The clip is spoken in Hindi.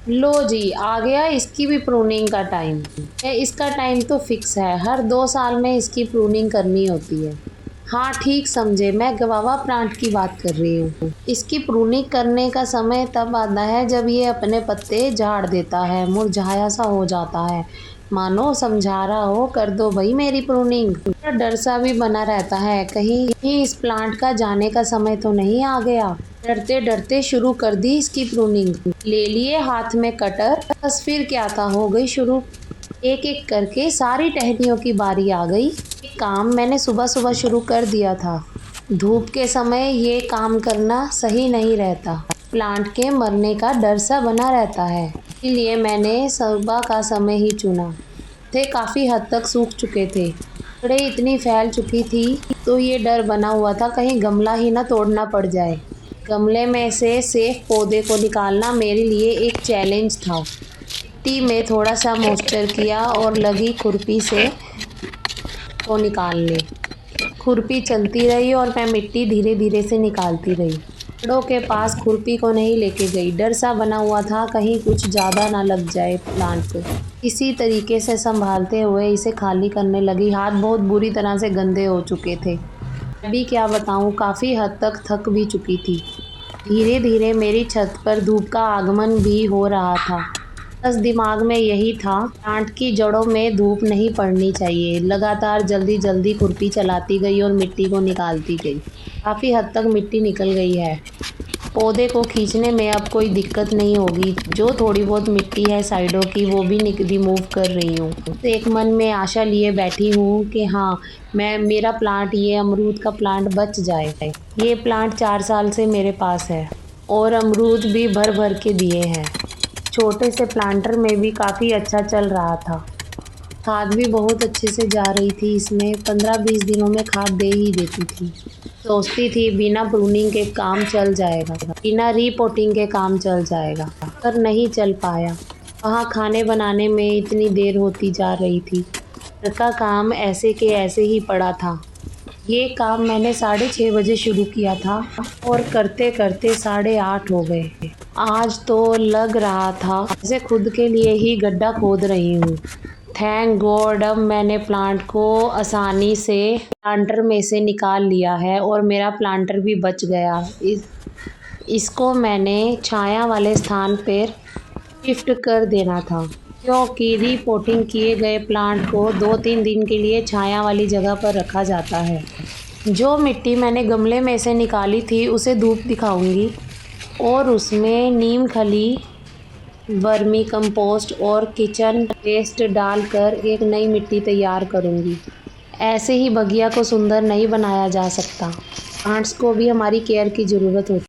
लो जी, आ गया इसकी भी प्रूनिंग का टाइम। इसका टाइम तो फिक्स है, हर 2 साल में इसकी प्रूनिंग करनी होती है। हाँ ठीक समझे, मैं गवावा प्लांट की बात कर रही हूँ। इसकी प्रूनिंग करने का समय तब आता है जब ये अपने पत्ते झाड़ देता है, मुरझाया सा हो जाता है। मानो समझा रहा हो, कर दो भाई मेरी प्रूनिंग। डर सा भी बना रहता है, कहीं इस प्लांट का जाने का समय तो नहीं आ गया। डरते डरते शुरू कर दी इसकी प्रूनिंग। ले लिए हाथ में कटर, बस फिर क्या था, हो गई शुरू। एक एक करके सारी टहनियों की बारी आ गई। काम मैंने सुबह सुबह शुरू कर दिया था। धूप के समय ये काम करना सही नहीं रहता, प्लांट के मरने का डर सा बना रहता है। इसलिए मैंने सुबह का समय ही चुना। थे काफी हद तक सूख चुके थे, जड़ें इतनी फैल चुकी थी, तो ये डर बना हुआ था कहीं गमला ही ना तोड़ना पड़ जाए। गमले में से सेफ पौधे को निकालना मेरे लिए एक चैलेंज था। मिट्टी में थोड़ा सा मॉइस्चर किया और लगी खुरपी से को निकालने। खुरपी चलती रही और मैं मिट्टी धीरे धीरे से निकालती रही। पेड़ों के पास खुरपी को नहीं लेके गई, डर सा बना हुआ था कहीं कुछ ज़्यादा ना लग जाए प्लांट को। इसी तरीके से संभालते हुए इसे खाली करने लगी। हाथ बहुत बुरी तरह से गंदे हो चुके थे। अभी क्या बताऊँ, काफ़ी हद तक थक भी चुकी थी। धीरे धीरे मेरी छत पर धूप का आगमन भी हो रहा था। बस दिमाग में यही था, प्लांट की जड़ों में धूप नहीं पड़नी चाहिए। लगातार जल्दी जल्दी खुरपी चलाती गई और मिट्टी को निकालती गई। काफ़ी हद तक मिट्टी निकल गई है। पौधे को खींचने में अब कोई दिक्कत नहीं होगी। जो थोड़ी बहुत मिट्टी है साइडों की, वो भी रिमूव कर रही हूँ। एक मन में आशा लिए बैठी हूँ कि हाँ, मेरा प्लांट, ये अमरूद का प्लांट बच जाए। ये प्लांट 4 साल से मेरे पास है और अमरूद भी भर भर के दिए हैं। छोटे से प्लांटर में भी काफ़ी अच्छा चल रहा था। खाद भी बहुत अच्छे से जा रही थी इसमें, 15-20 दिनों में खाद दे ही देती थी। सोचती थी बिना प्रूनिंग के काम चल जाएगा, बिना रीपोर्टिंग के काम चल जाएगा, पर नहीं चल पाया। वहाँ खाने बनाने में इतनी देर होती जा रही थी। घर का काम ऐसे के ऐसे ही पड़ा था। ये काम मैंने 6:30 बजे शुरू किया था और करते करते 8:30 हो गए। आज तो लग रहा था जैसे खुद के लिए ही गड्ढा खोद रही हूँ। थैंक गॉड, अब मैंने प्लांट को आसानी से प्लांटर में से निकाल लिया है और मेरा प्लांटर भी बच गया। इसको मैंने छाया वाले स्थान पर शिफ्ट कर देना था, क्योंकि रीपोर्टिंग किए गए प्लांट को 2-3 दिन के लिए छाया वाली जगह पर रखा जाता है। जो मिट्टी मैंने गमले में से निकाली थी उसे धूप दिखाऊंगी और उसमें नीम खली, वर्मी कंपोस्ट और किचन वेस्ट डालकर एक नई मिट्टी तैयार करूंगी। ऐसे ही बगिया को सुंदर नहीं बनाया जा सकता, प्लांट्स को भी हमारी केयर की ज़रूरत होती है।